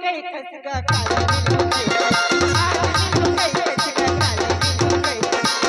गई खसगा काला नीलू गई आज नीलू गई खसगा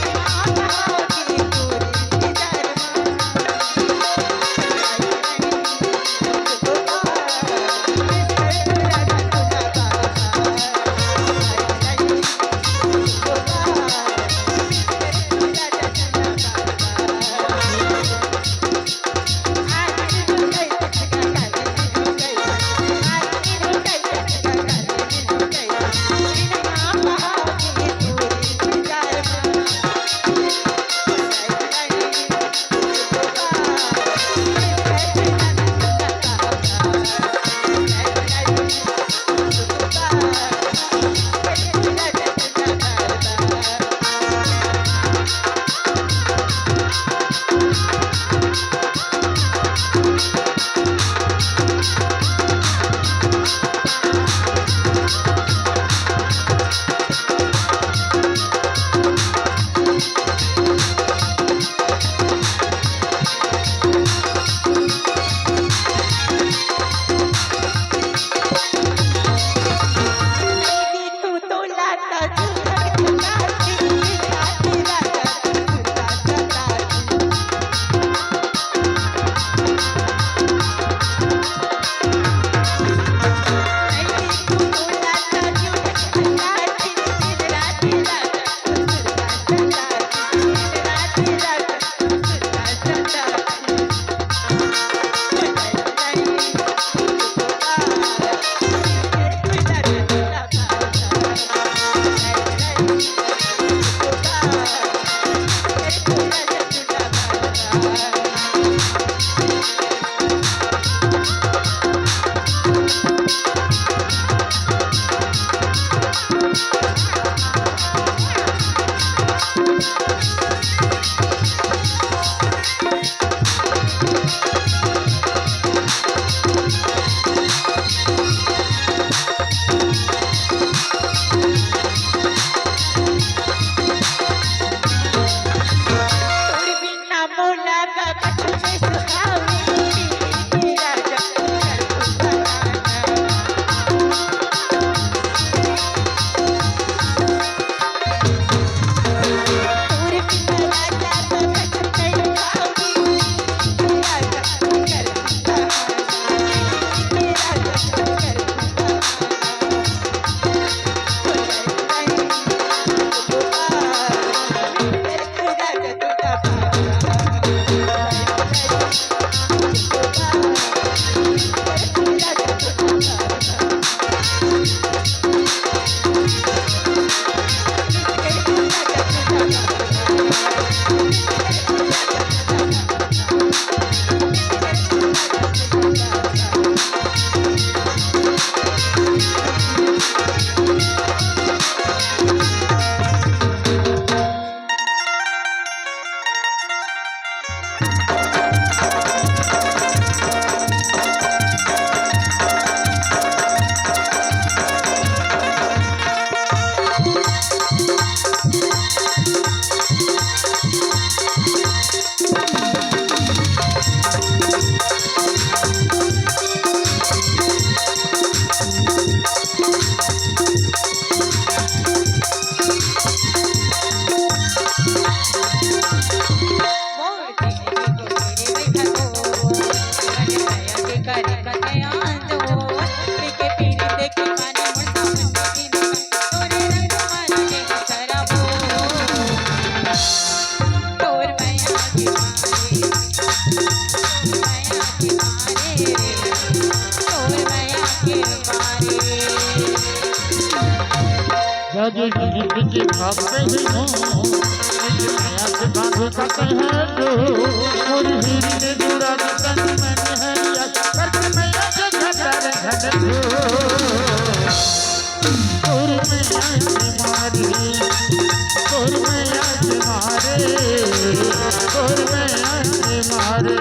काला नीलू गई की पूरी दरमा जग के भागते ही हो माया से बांध सकते हैं जो और हीरी ने जुड़ा तन मन है या करके मैया से घटर घटर और मैया से मारी और मैया से मारे और मैया से मारे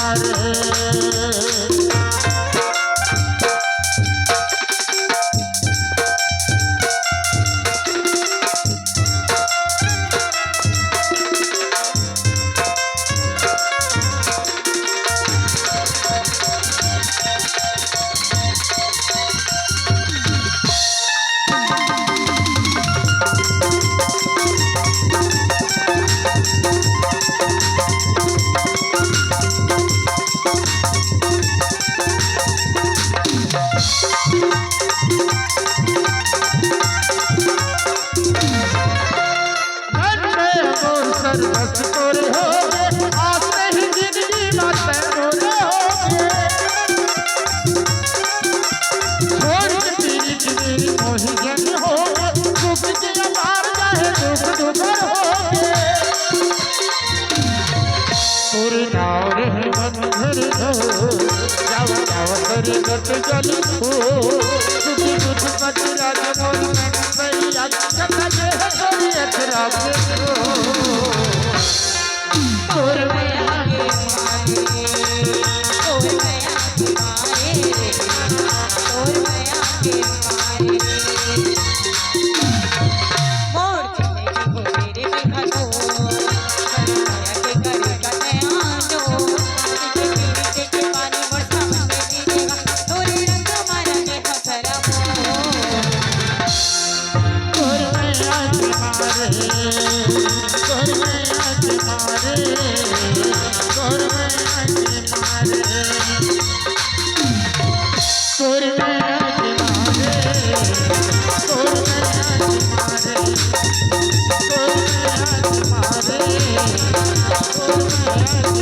मारे। सर्वस तोरे हो गए आते ही जिंदगी बातें मोरे हो गए छोड़ के तेरी मेरी मोही जन हो गए दुख के अपार चाहे दुख दुबर हो गए तोरे नाव रे मन घर हो जाओ जाओ करे गत जली हो तुझे कुछ बचरा मोर मन सैया कथा जे तोरी अखरा और मैं आगे मारे और मैं आगे मारे और मैं आगे मारे मोर जिंदगी हो तेरे बिहानो करमाया के करेगा नयानो तेरे के पानी बरसा में गिरेगा तोरे रंग मारा के हसरा और मैं आगे मारे और मैं आगे मारे और मैं आगे मारे और मैं आगे मारे और मैं आगे मारे और मैं आगे मारे और मैं आगे